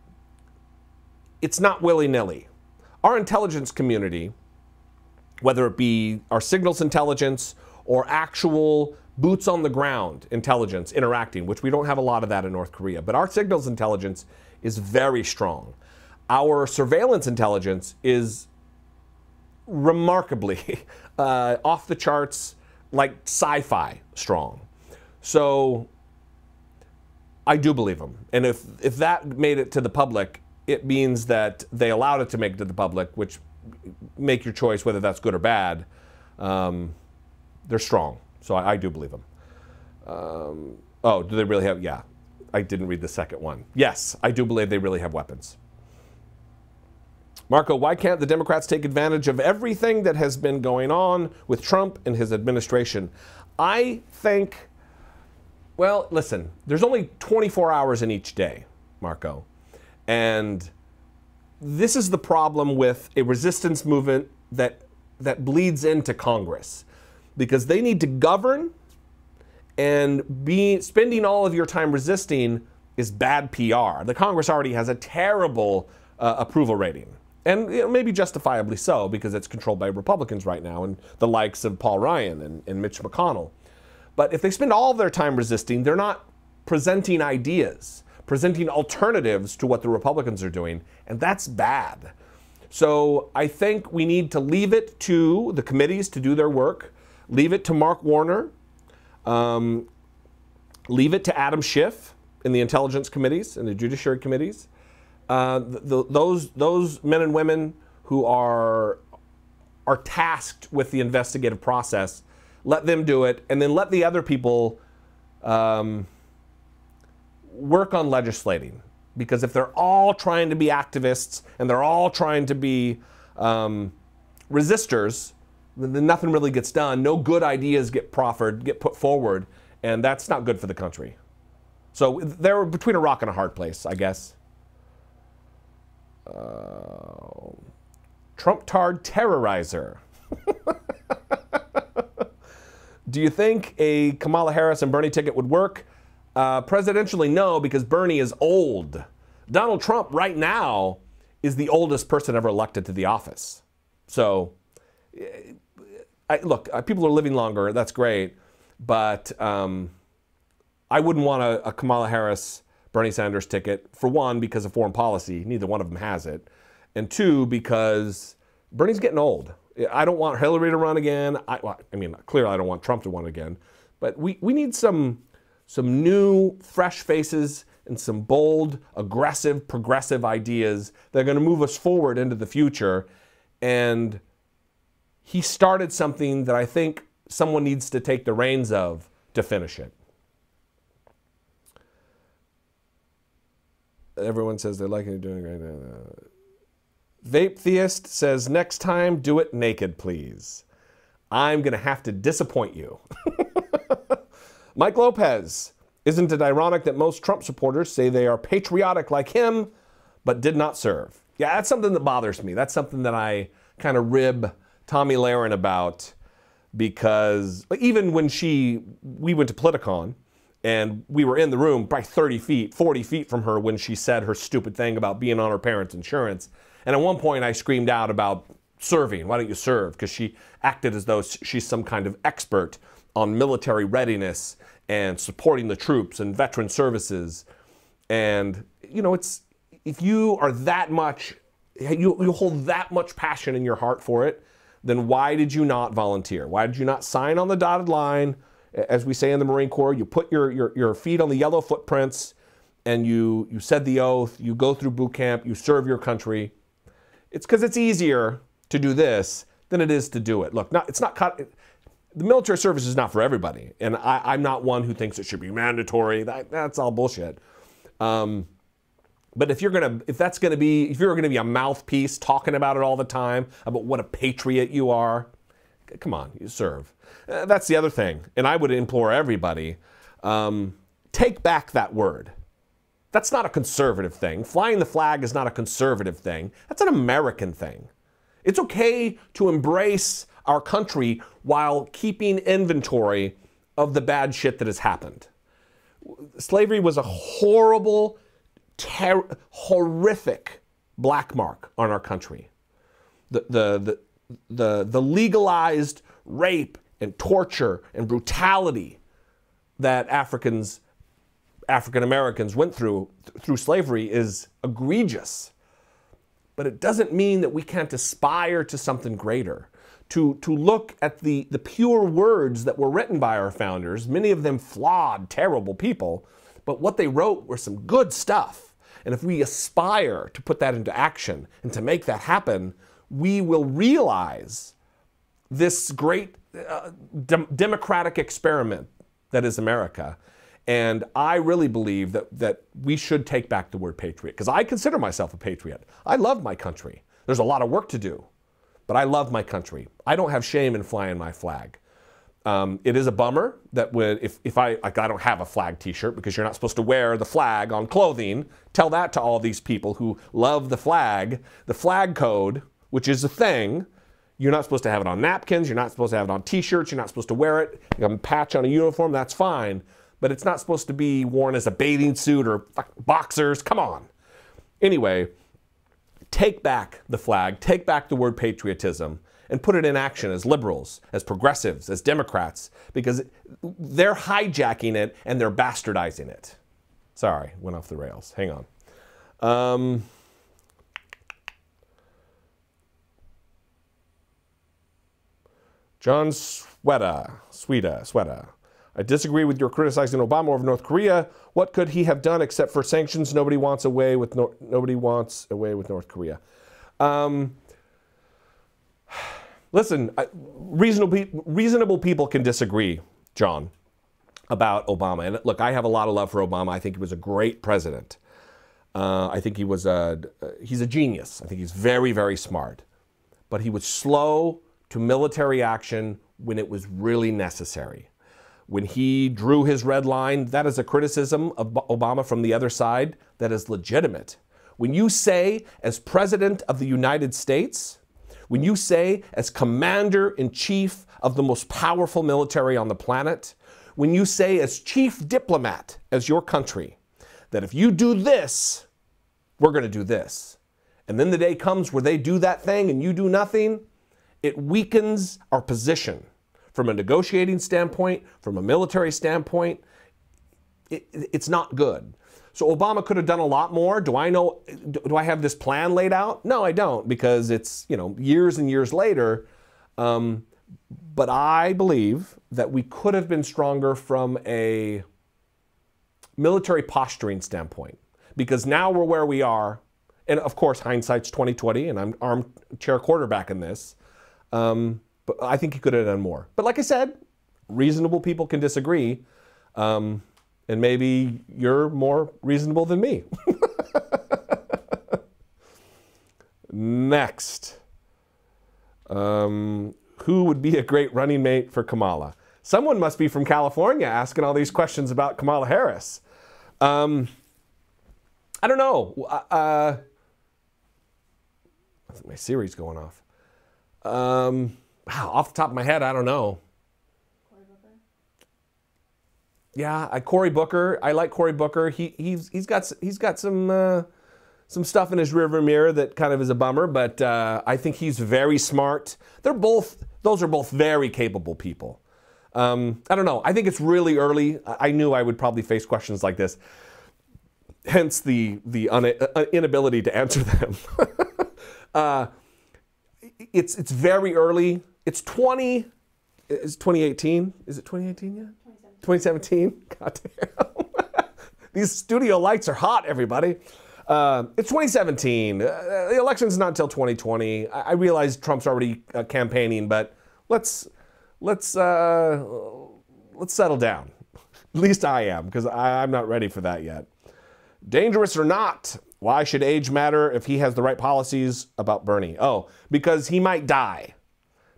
A: it's not willy-nilly. Our intelligence community, whether it be our signals intelligence or actual boots on the ground intelligence interacting, which we don't have a lot of that in North Korea. But our signals intelligence is very strong. Our surveillance intelligence is remarkably off the charts, like sci-fi strong. So I do believe them. And if that made it to the public, it means that they allowed it to make it to the public, which make your choice whether that's good or bad. They're strong. So I do believe them. Oh, do they really have? Yeah. I didn't read the second one. Yes, I do believe they really have weapons. Marco, why can't the Democrats take advantage of everything that has been going on with Trump and his administration? I think, well, listen, there's only 24 hours in each day, Marco. And this is the problem with a resistance movement that bleeds into Congress. Because they need to govern, and spending all of your time resisting is bad PR. The Congress already has a terrible approval rating. And maybe justifiably so, because it's controlled by Republicans right now, and the likes of Paul Ryan and Mitch McConnell. But if they spend all of their time resisting, they're not presenting ideas, presenting alternatives to what the Republicans are doing, and that's bad. So I think we need to leave it to the committees to do their work, leave it to Mark Warner, leave it to Adam Schiff in the intelligence committees and the judiciary committees. Those men and women who are tasked with the investigative process, let them do it, and then let the other people work on legislating. Because if they're all trying to be activists and they're all trying to be resistors, then nothing really gets done. No good ideas get put forward, and that's not good for the country. So they're between a rock and a hard place, I guess. Trump-tard terrorizer. Do you think a Kamala Harris and Bernie ticket would work? Presidentially, no, because Bernie is old. Donald Trump right now is the oldest person ever elected to the office. So, look, people are living longer. That's great. But I wouldn't want a Kamala Harris, Bernie Sanders ticket, for one, because of foreign policy. Neither one of them has it. And two, because Bernie's getting old. I don't want Hillary to run again. I mean, clearly I don't want Trump to run again. But we need some new, fresh faces and some bold, aggressive, progressive ideas that are going to move us forward into the future. And he started something that I think someone needs to take the reins of to finish it. Everyone says they're liking it doing right now. Vape Theist says, next time, do it naked, please. I'm going to have to disappoint you. Mike Lopez, isn't it ironic that most Trump supporters say they are patriotic like him, but did not serve? Yeah, that's something that bothers me. That's something that I kind of rib Tommy Lahren about, because even when we went to Politicon, and we were in the room by 30 feet, 40 feet from her when she said her stupid thing about being on her parents' insurance. And at one point I screamed out about serving. Why don't you serve? Because she acted as though she's some kind of expert on military readiness and supporting the troops and veteran services. And, you know, if you are that much, you hold that much passion in your heart for it, then why did you not volunteer? Why did you not sign on the dotted line? As we say in the Marine Corps, you put your feet on the yellow footprints and you said the oath, you go through boot camp, you serve your country. It's because it's easier to do this than it is to do it. Look, the military service is not for everybody. And I'm not one who thinks it should be mandatory. That's all bullshit. But if you're gonna be a mouthpiece talking about it all the time, about what a patriot you are, come on, you serve. That's the other thing. And I would implore everybody, take back that word. That's not a conservative thing. Flying the flag is not a conservative thing. That's an American thing. It's okay to embrace our country while keeping inventory of the bad shit that has happened. Slavery was a horrible, horrific black mark on our country. The legalized rape and torture and brutality that African Americans went through slavery is egregious. But it doesn't mean that we can't aspire to something greater. To look at the pure words that were written by our founders, many of them flawed, terrible people, but what they wrote were some good stuff. And if we aspire to put that into action and to make that happen, we will realize this great democratic experiment that is America. And I really believe that we should take back the word patriot, because I consider myself a patriot. I love my country. There's a lot of work to do, but I love my country. I don't have shame in flying my flag. It is a bummer that if I don't have a flag t-shirt, because you're not supposed to wear the flag on clothing. Tell that to all these people who love the flag code, which is a thing. You're not supposed to have it on napkins. You're not supposed to have it on t-shirts. You're not supposed to wear it. You have a patch on a uniform, that's fine. But it's not supposed to be worn as a bathing suit or boxers. Come on. Anyway, take back the flag, take back the word patriotism, and put it in action as liberals, as progressives, as Democrats, because they're hijacking it and they're bastardizing it. Sorry, went off the rails. Hang on. John Sweda. I disagree with your criticizing Obama over North Korea. What could he have done except for sanctions? Nobody wants away with North Korea. Listen, reasonable people can disagree, John, about Obama. And look, I have a lot of love for Obama. I think he was a great president. I think he's a genius. I think he's very, very smart. But he was slow to military action when it was really necessary. When he drew his red line, that is a criticism of Obama from the other side that is legitimate. When you say, as President of the United States, when you say, as Commander-in-Chief of the most powerful military on the planet, when you say, as Chief Diplomat, as your country, that if you do this, we're going to do this. And then the day comes where they do that thing and you do nothing, it weakens our position. From a negotiating standpoint, from a military standpoint, it's not good. So Obama could have done a lot more. Do I have this plan laid out? No, I don't, because it's, years and years later. But I believe that we could have been stronger from a military posturing standpoint, because now we're where we are. And of course, hindsight's 20/20, and I'm armchair quarterback in this. But I think he could have done more. But like I said, reasonable people can disagree. And maybe you're more reasonable than me. Next. Who would be a great running mate for Kamala? Someone must be from California asking all these questions about Kamala Harris. I don't know. I think my Siri's going off. Wow, off the top of my head, I don't know.
B: Cory Booker?
A: Yeah, Cory Booker. I like Cory Booker. He's got some stuff in his rearview mirror that kind of is a bummer, but I think he's very smart. Those are both very capable people. I don't know. I think it's really early. I knew I would probably face questions like this. Hence the inability to answer them. It's very early. It's 2018. Is it 2018 yet? 2017. God damn. These studio lights are hot, everybody. It's 2017. The election's not until 2020. I realize Trump's already campaigning, but let's settle down. At least I am, because I'm not ready for that yet. Dangerous or not? Why should age matter if he has the right policies about Bernie? Oh, because he might die.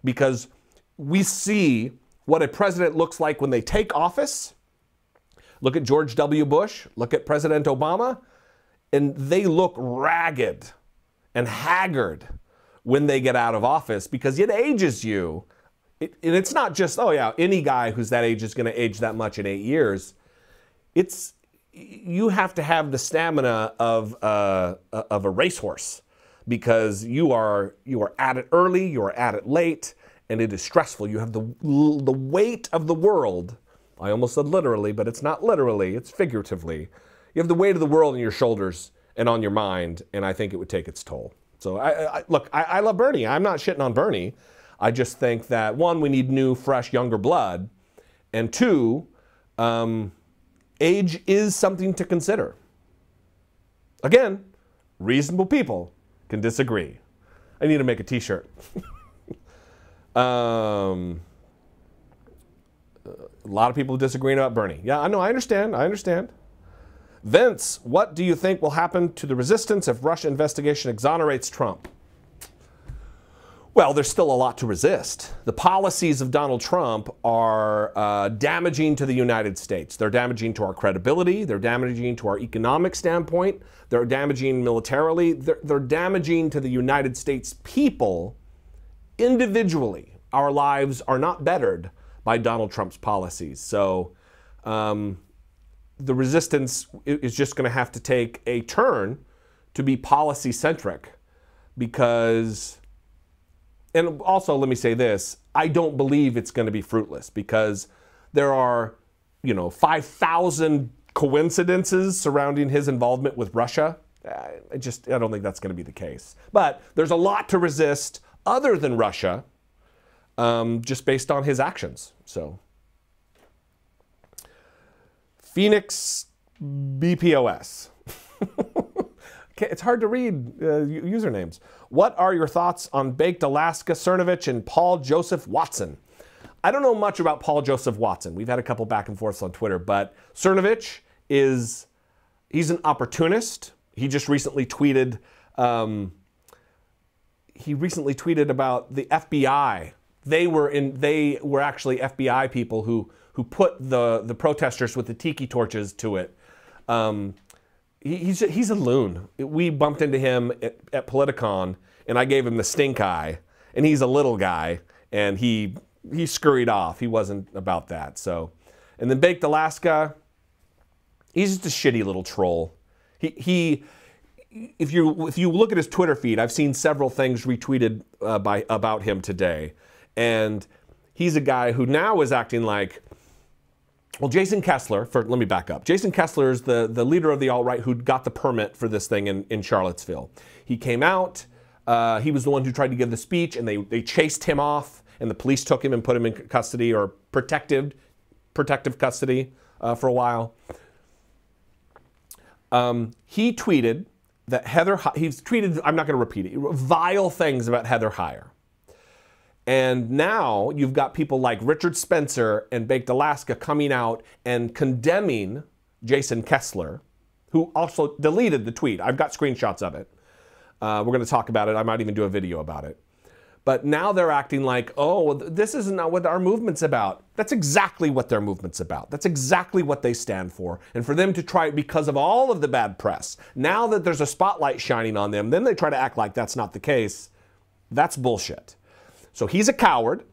A: Because we see what a president looks like when they take office. Look at George W. Bush. Look at President Obama. And they look ragged and haggard when they get out of office, because it ages you. And it's not just, oh yeah, any guy who's that age is going to age that much in 8 years. You have to have the stamina of a racehorse, because you are at it early, you are at it late, and it is stressful. You have the weight of the world I almost said literally, but it's not literally, it's figuratively. You have the weight of the world on your shoulders and on your mind, and I think it would take its toll. So look, I love Bernie. I'm not shitting on Bernie. I just think that, one, we need new, fresh, younger blood, and two, age is something to consider. Again, reasonable people can disagree. I need to make a t-shirt. A lot of people disagreeing about Bernie. Yeah, I know, I understand. Vince, what do you think will happen to the resistance if Russia investigation exonerates Trump? Well, there's still a lot to resist. The policies of Donald Trump are damaging to the United States. They're damaging to our credibility. They're damaging to our economic standpoint. They're damaging militarily. They're damaging to the United States people individually. Our lives are not bettered by Donald Trump's policies. So the resistance is just going to have to take a turn to be policy-centric because... And also, let me say this, I don't believe it's going to be fruitless because there are, 5,000 coincidences surrounding his involvement with Russia. I don't think that's going to be the case. But there's a lot to resist other than Russia, just based on his actions. So, Phoenix BPOS. Okay, it's hard to read usernames. What are your thoughts on Baked Alaska, Cernovich, and Paul Joseph Watson? I don't know much about Paul Joseph Watson. We've had a couple back and forths on Twitter, but Cernovich he's an opportunist. He just recently tweeted, about the FBI. They were actually FBI people who put the protesters with the tiki torches to it. He's a loon. We bumped into him at Politicon, and I gave him the stink eye. And he's a little guy, and he scurried off. He wasn't about that. So, and then Baked Alaska, he's just a shitty little troll. If you look at his Twitter feed, I've seen several things retweeted about him today, and he's a guy who now is acting like. Well, Jason Kessler, let me back up. Jason Kessler is the leader of the alt-right who got the permit for this thing in Charlottesville. He came out, he was the one who tried to give the speech, and they chased him off, and the police took him and put him in custody, or protective custody for a while. He tweeted that I'm not going to repeat it, vile things about Heather Heyer. And now you've got people like Richard Spencer and Baked Alaska coming out and condemning Jason Kessler, who also deleted the tweet. I've got screenshots of it. We're going to talk about it. I might even do a video about it. But now they're acting like, oh, this is not what our movement's about. That's exactly what their movement's about. That's exactly what they stand for. And for them to try, because of all of the bad press, now that there's a spotlight shining on them, then they try to act like that's not the case. That's bullshit. So he's a coward.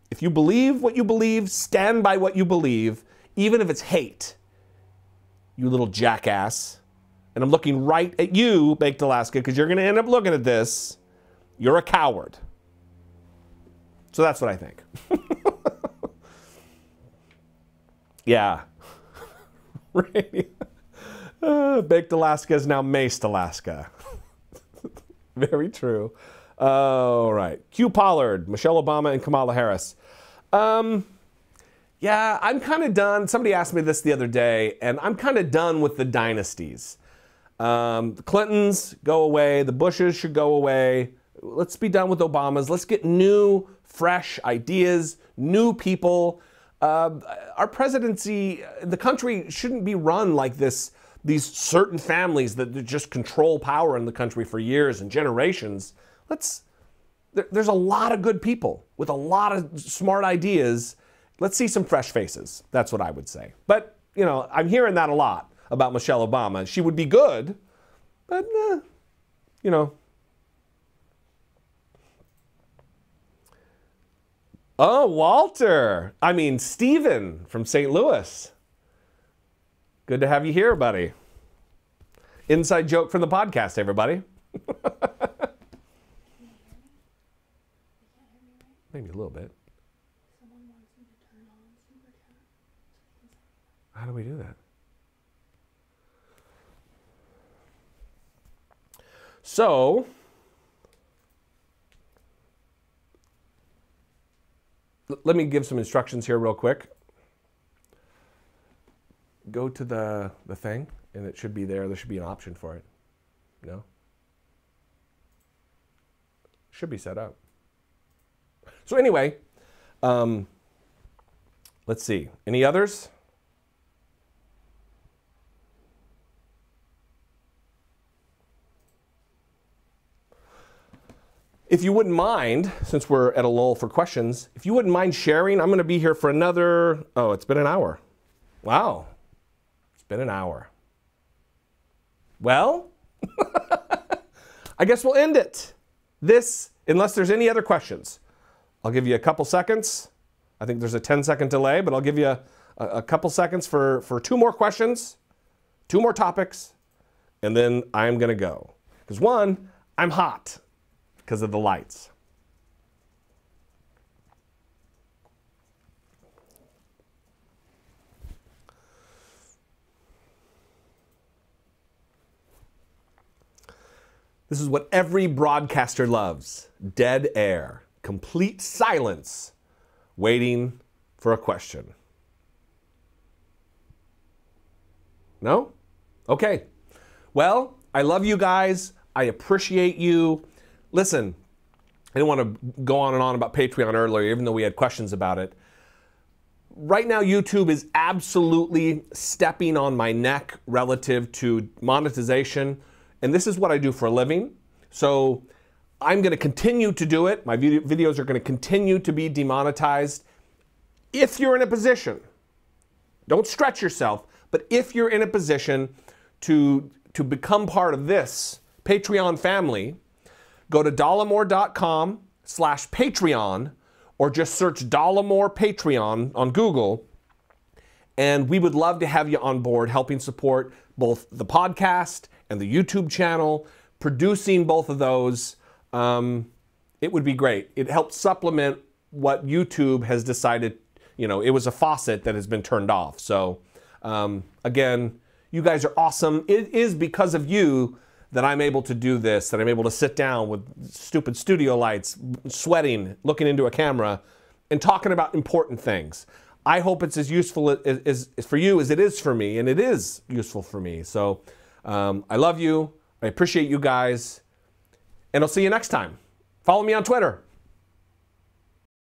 A: If you believe what you believe, stand by what you believe, even if it's hate, you little jackass. And I'm looking right at you, Baked Alaska, because you're going to end up looking at this. You're a coward. So that's what I think. Yeah. Baked Alaska is now Maced Alaska. Very true. All right. Q Pollard, Michelle Obama, and Kamala Harris. Yeah, I'm kind of done. Somebody asked me this the other day, and I'm kind of done with the dynasties. The Clintons go away. The Bushes should go away. Let's be done with Obamas. Let's get new, fresh ideas, new people. Our presidency, the country shouldn't be run like this. These certain families that just control power in the country for years and generations. There's a lot of good people with a lot of smart ideas. Let's see some fresh faces. That's what I would say. But, I'm hearing that a lot about Michelle Obama. She would be good, but, Oh, Walter. Stephen from St. Louis. Good to have you here, buddy. Inside joke from the podcast, everybody. Maybe a little bit.
B: Someone wants me to turn on Super Chat.
A: So, let me give some instructions here real quick. Go to the thing, and it should be there. There should be an option for it. No? Should be set up. So anyway, let's see. Any others? If you wouldn't mind, since we're at a lull for questions, if you wouldn't mind sharing, I'm going to be here for another, oh, it's been an hour. Wow. It's been an hour. Well, I guess we'll end it. This, unless there's any other questions. I'll give you a couple seconds. I think there's a 10-second delay, but I'll give you a couple seconds for 2 more questions, 2 more topics, and then I'm going to go. Because one, I'm hot because of the lights. This is what every broadcaster loves. Dead air. Complete silence. Waiting for a question. No? Okay. Well, I love you guys. I appreciate you. Listen, I didn't want to go on and on about Patreon earlier, even though we had questions about it. Right now, YouTube is absolutely stepping on my neck relative to monetization. And this is what I do for a living. So I'm going to continue to do it. My videos are going to continue to be demonetized. If you're in a position, don't stretch yourself, but if you're in a position to become part of this Patreon family, go to dollemore.com/Patreon or just search Dollemore Patreon on Google. And we would love to have you on board helping support both the podcast and the YouTube channel, producing both of those. It would be great. It helps supplement what YouTube has decided, you know, it was a faucet that has been turned off. So again, you guys are awesome. It is because of you that I'm able to do this, that I'm able to sit down with stupid studio lights, sweating, looking into a camera, and talking about important things. I hope it's as useful as for you as it is for me, and it is useful for me. So I love you. I appreciate you guys, and I'll see you next time. Follow me on Twitter.